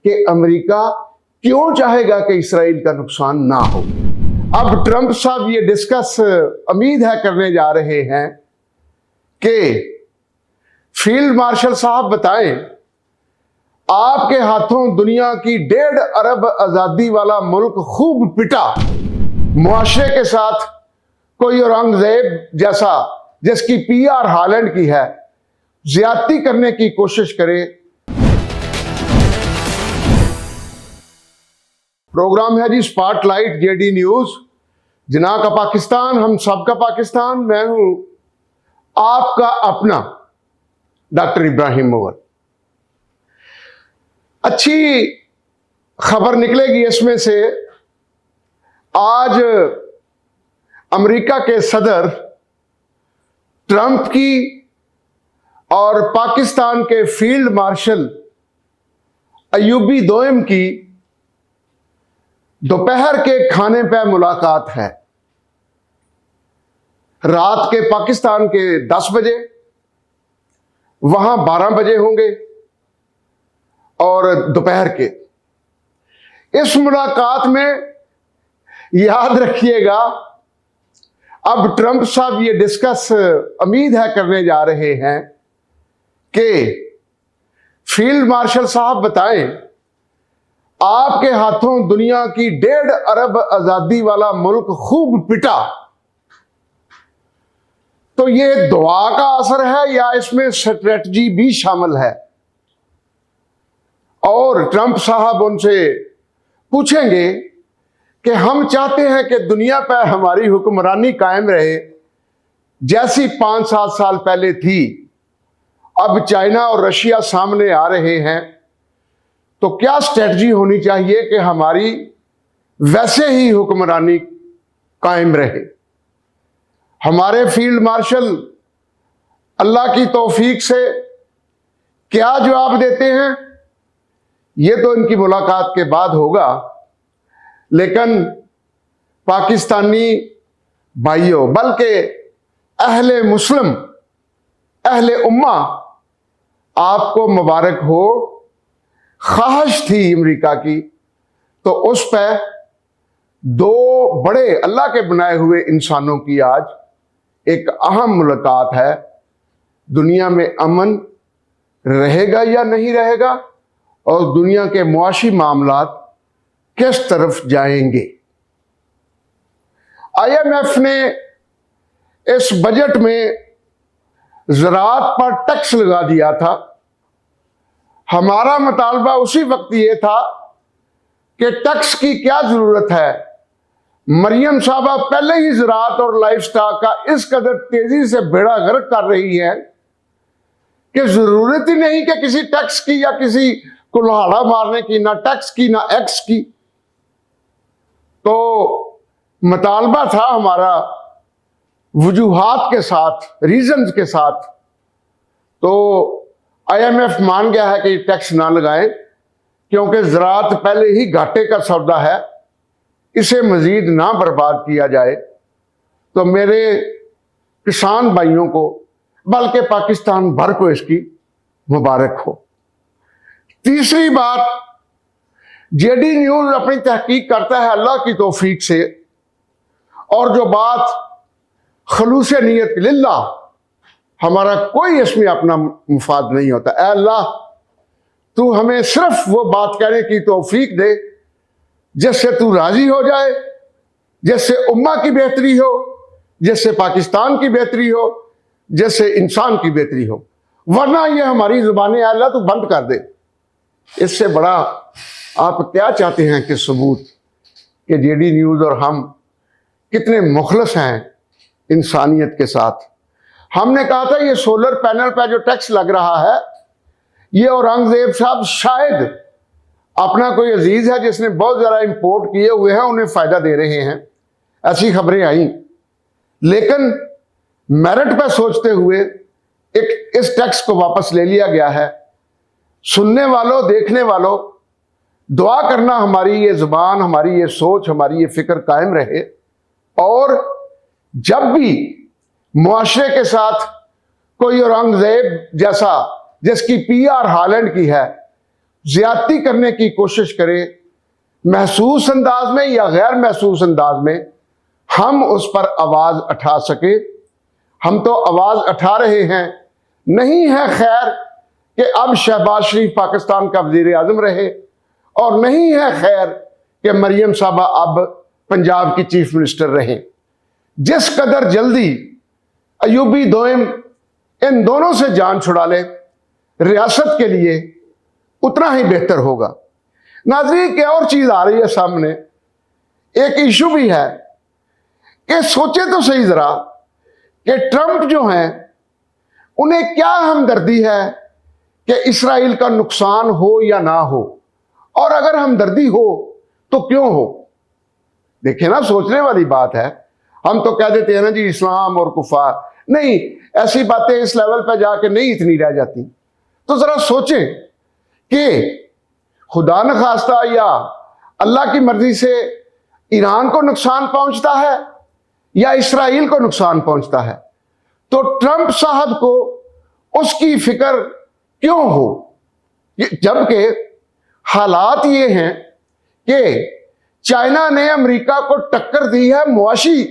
कि अमेरिका क्यों चाहेगा कि इसराइल का नुकसान ना हो। अब ट्रंप साहब ये डिस्कस उम्मीद है करने जा रहे हैं कि फील्ड मार्शल साहब बताएं, आपके हाथों दुनिया की 1.5 अरब आजादी वाला मुल्क खूब पिटा, मुआशरे के साथ कोई औरंगजेब जैसा जिसकी PR हालैंड की है ज्यादती करने की कोशिश करे। प्रोग्राम है जी स्पॉटलाइट JD न्यूज, जिना का पाकिस्तान, हम सबका पाकिस्तान। मैं हूं आपका अपना डॉक्टर इब्राहिम मुगल। अच्छी खबर निकलेगी इसमें से। आज अमेरिका के सदर ट्रंप की और पाकिस्तान के फील्ड मार्शल अयूबी दोयम की दोपहर के खाने पर मुलाकात है। रात के पाकिस्तान के 10 बजे, वहां 12 बजे होंगे और दोपहर के। इस मुलाकात में याद रखिएगा, अब ट्रंप साहब ये डिस्कस उम्मीद है करने जा रहे हैं कि फील्ड मार्शल साहब बताएं, आपके हाथों दुनिया की 1.5 अरब आजादी वाला मुल्क खूब पिटा, तो ये दुआ का असर है या इसमें स्ट्रेटजी भी शामिल है। और ट्रंप साहब उनसे पूछेंगे कि हम चाहते हैं कि दुनिया पर हमारी हुक्मरानी कायम रहे जैसी 5-7 साल पहले थी। अब चाइना और रशिया सामने आ रहे हैं, तो क्या स्ट्रेटजी होनी चाहिए कि हमारी वैसे ही हुक्मरानी कायम रहे। हमारे फील्ड मार्शल अल्लाह की तौफीक से क्या जवाब देते हैं, ये तो इनकी मुलाकात के बाद होगा। लेकिन पाकिस्तानी भाइयों, बल्कि अहले मुस्लिम, अहले उम्मा, आपको मुबारक हो। ख्वाहिश थी अमेरिका की, तो उस पर 2 बड़े अल्लाह के बनाए हुए इंसानों की आज एक अहम मुलाकात है। दुनिया में अमन रहेगा या नहीं रहेगा, और दुनिया के मुआशी मामलात किस तरफ जाएंगे। IMF ने इस बजट में ज़राअत पर टैक्स लगा दिया था। हमारा मुतालबा उसी वक्त ये था कि टैक्स की क्या जरूरत है। मरियम साहबा पहले ही ज़राअत और लाइफ स्टॉक का इस कदर तेजी से बेड़ा गर्क कर रही है कि जरूरत ही नहीं कि किसी टैक्स की या किसी कुल्हाड़ा मारने की, ना टैक्स की ना एक्स की। तो मुतालबा था हमारा वजूहात के साथ, रीजंस के साथ। तो IMF मान गया है कि टैक्स ना लगाएं, क्योंकि ज़राअत पहले ही घाटे का सौदा है, इसे मजीद ना बर्बाद किया जाए। तो मेरे किसान भाइयों को, बल्कि पाकिस्तान भर को इसकी मुबारक हो। तीसरी बात, JD न्यूज अपनी तहकीक करता है अल्लाह की तौफीक से, और जो बात खलूस नियत लिल्लाह, हमारा कोई इसमें अपना मुफाद नहीं होता। ऐ अल्लाह, तू हमें सिर्फ वो बात कहने की तौफीक दे जिससे तू राजी हो जाए, जिससे उम्मा की बेहतरी हो, जिससे पाकिस्तान की बेहतरी हो, जिससे इंसान की बेहतरी हो। वरना ये हमारी जुबानें अल्लाह तू बंद कर दे। इससे बड़ा आप क्या चाहते हैं कि सबूत कि JD न्यूज और हम कितने मुखलस हैं इंसानियत के साथ। हमने कहा था ये सोलर पैनल पर जो टैक्स लग रहा है, ये औरंगजेब साहब शायद अपना कोई अजीज है जिसने बहुत ज़्यादा इंपोर्ट किए हुए हैं, उन्हें फ़ायदा दे रहे हैं, ऐसी खबरें आई। लेकिन मेरिट पर सोचते हुए इस टैक्स को वापस ले लिया गया है। सुनने वालों, देखने वालों, दुआ करना हमारी ये जुबान, हमारी ये सोच, हमारी ये फिक्र कायम रहे, और जब भी मुआशरे के साथ कोई औरंगजेब जैसा जिसकी PR हालैंड की है ज्यादती करने की कोशिश करे, महसूस अंदाज में या गैर महसूस अंदाज में, हम उस पर आवाज उठा सके। हम तो आवाज उठा रहे हैं। नहीं है खैर कि अब शहबाज शरीफ पाकिस्तान का वजीर आजम रहे, और नहीं है खैर कि मरियम साहबा अब पंजाब की चीफ मिनिस्टर रहे। जिस कदर जल्दी अयूबी दोयम इन दोनों से जान छुड़ा ले रियासत के लिए, उतना ही बेहतर होगा। नाज़रीन, की और चीज आ रही है सामने, एक इशू भी है कि सोचे तो सही जरा कि ट्रंप जो हैं उन्हें क्या हमदर्दी है कि इसराइल का नुकसान हो या ना हो, और अगर हमदर्दी हो तो क्यों हो। देखिए ना, सोचने वाली बात है। हम तो कह देते हैं ना जी इस्लाम और कुफार, नहीं, ऐसी बातें इस लेवल पर जाके नहीं इतनी रह जाती। तो जरा सोचें कि खुदा न खास्ता या अल्लाह की मर्जी से ईरान को नुकसान पहुंचता है या इसराइल को नुकसान पहुंचता है, तो ट्रंप साहब को उसकी फिक्र क्यों हो, जबकि हालात ये हैं कि चाइना ने अमेरिका को टक्कर दी है मुआशी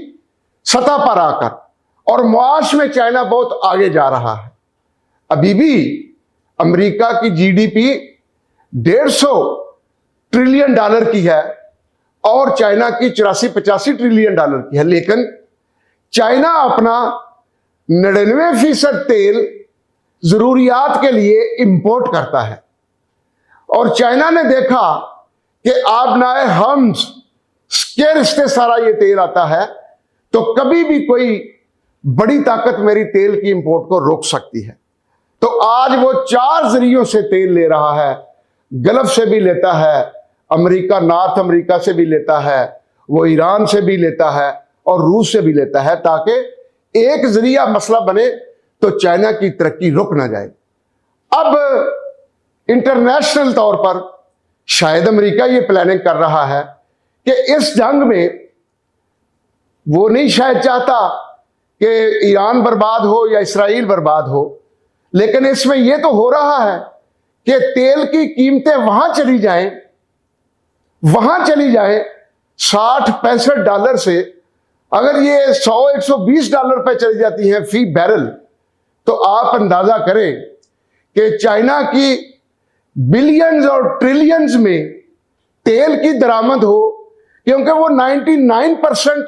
सतह पर आकर, और मुआश में चाइना बहुत आगे जा रहा है। अभी भी अमेरिका की जीडीपी 150 ट्रिलियन डॉलर की है और चाइना की 84-85 ट्रिलियन डॉलर की है, लेकिन चाइना अपना 99% तेल जरूरियात के लिए इंपोर्ट करता है। और चाइना ने देखा कि आप ना हम्स के रिश्ते सारा ये तेल आता है, तो कभी भी कोई बड़ी ताकत मेरी तेल की इंपोर्ट को रोक सकती है। तो आज वो 4 जरियों से तेल ले रहा है। गल्फ से भी लेता है, अमेरिका, नॉर्थ अमेरिका से भी लेता है, वो ईरान से भी लेता है और रूस से भी लेता है, ताकि एक जरिया मसला बने तो चाइना की तरक्की रुक ना जाए। अब इंटरनेशनल तौर पर शायद अमेरिका ये प्लानिंग कर रहा है कि इस जंग में वो नहीं शायद चाहता कि ईरान बर्बाद हो या इसराइल बर्बाद हो, लेकिन इसमें यह तो हो रहा है कि तेल की कीमतें वहां चली जाएं 60-65 डॉलर से, अगर ये 100-120 डॉलर पर चली जाती हैं फी बैरल, तो आप अंदाजा करें कि चाइना की बिलियंस और ट्रिलियंस में तेल की दरामद हो, क्योंकि वो 99%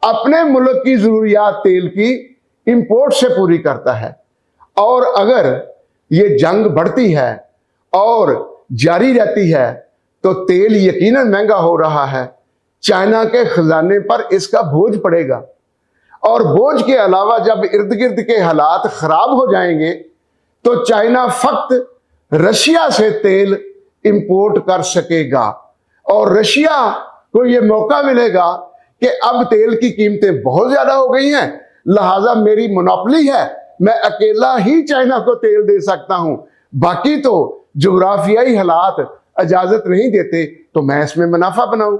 अपने मुल्क की जरूरियात तेल की इंपोर्ट से पूरी करता है। और अगर ये जंग बढ़ती है और जारी रहती है तो तेल यकीनन महंगा हो रहा है, चाइना के खजाने पर इसका बोझ पड़ेगा। और बोझ के अलावा जब इर्द गिर्द के हालात खराब हो जाएंगे तो चाइना फक्त रशिया से तेल इंपोर्ट कर सकेगा, और रशिया को यह मौका मिलेगा कि अब तेल की कीमतें बहुत ज्यादा हो गई हैं, लिहाजा मेरी मोनोपोली है, मैं अकेला ही चाइना को तेल दे सकता हूं, बाकी तो जोग्राफियाई हालात इजाजत नहीं देते, तो मैं इसमें मुनाफा बनाऊं।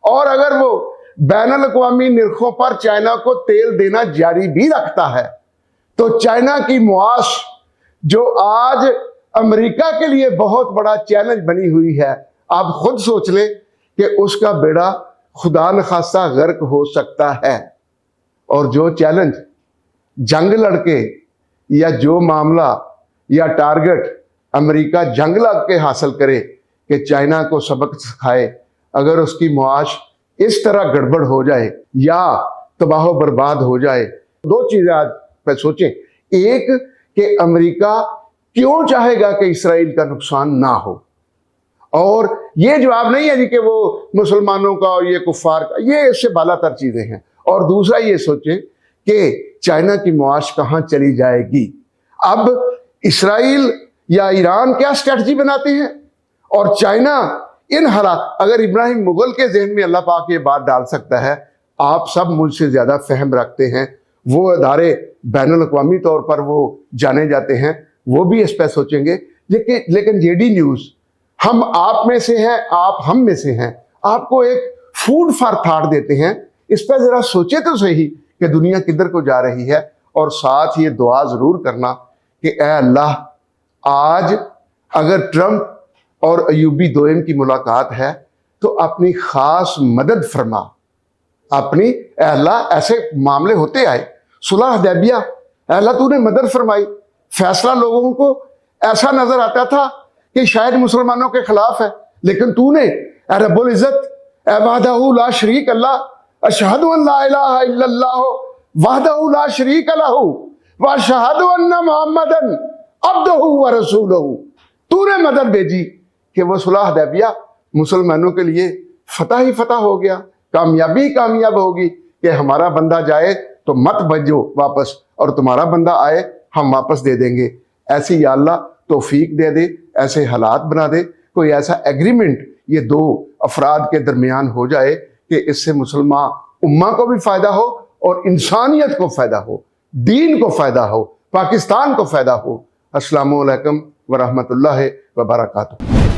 और अगर वो बैनुल अक़वामी निर्खों पर चाइना को तेल देना जारी भी रखता है, तो चाइना की मुआश जो आज अमेरिका के लिए बहुत बड़ा चैलेंज बनी हुई है, आप खुद सोच लें कि उसका बेड़ा खुदा न खास्ता गर्क हो सकता है। और जो चैलेंज जंग लड़के या जो मामला या टारगेट अमेरिका जंग लड़ के हासिल करे कि चाइना को सबक सिखाए, अगर उसकी मुआश इस तरह गड़बड़ हो जाए या तबाह बर्बाद हो जाए, 2 चीजें आज पे सोचें। एक कि अमेरिका क्यों चाहेगा कि इसराइल का नुकसान ना हो, और ये जवाब नहीं है जी कि वो मुसलमानों का और ये कुफार का, ये इससे बालातर चीजें हैं। और दूसरा ये सोचें कि चाइना की मुआश कहां चली जाएगी। अब इसराइल या ईरान क्या स्ट्रेटजी बनाते हैं, और चाइना इन हालात, अगर इब्राहिम मुगल के जहन में अल्लाह पाक ये बात डाल सकता है, आप सब मुझसे ज्यादा फहम रखते हैं, वो अदारे बैनुल अक़वामी तौर पर वो जाने जाते हैं, वो भी इस पर सोचेंगे। लेकिन जेडी न्यूज हम आप में से हैं, आप हम में से हैं, आपको एक फूड फॉर थॉट देते हैं। इस पर जरा सोचे तो सही कि दुनिया किधर को जा रही है, और साथ ये दुआ जरूर करना कि ऐ अल्लाह, आज अगर ट्रंप और अयूबी दोयम की मुलाकात है तो अपनी खास मदद फरमा, अपनी अल्लाह ऐसे मामले होते आए, सुलह हुदैबिया अल्लाह तूने मदद फरमाई, फैसला लोगों को ऐसा नजर आता था कि शायद मुसलमानों के खिलाफ है, लेकिन तूने रब्बुल इज्जत वहदहू ला शरीक अल्लाह अशहदु अन ला इलाहा इल्लल्लाह वहदहू ला शरीक लहू व अशहदु अन्ना मुहम्मदन अब्दुहू व रसूलहू, तूने मदद भेजी कि वो सुलह हुदैबिया मुसलमानों के लिए फतह ही फतह हो गया, कामयाबी कामयाब होगी कि हमारा बंदा जाए तो मत भेजो वापस, और तुम्हारा बंदा आए हम वापस दे देंगे। ऐसी या अल्लाह तौफीक दे दे, ऐसे हालात बना दे, कोई ऐसा एग्रीमेंट ये दो अफराद के दरमियान हो जाए कि इससे मुसलमान उम्मा को भी फायदा हो और इंसानियत को फायदा हो, दीन को फायदा हो, पाकिस्तान को फायदा हो। अस्सलामु अलैकुम व रहमतुल्लाहि व बरकातुहू।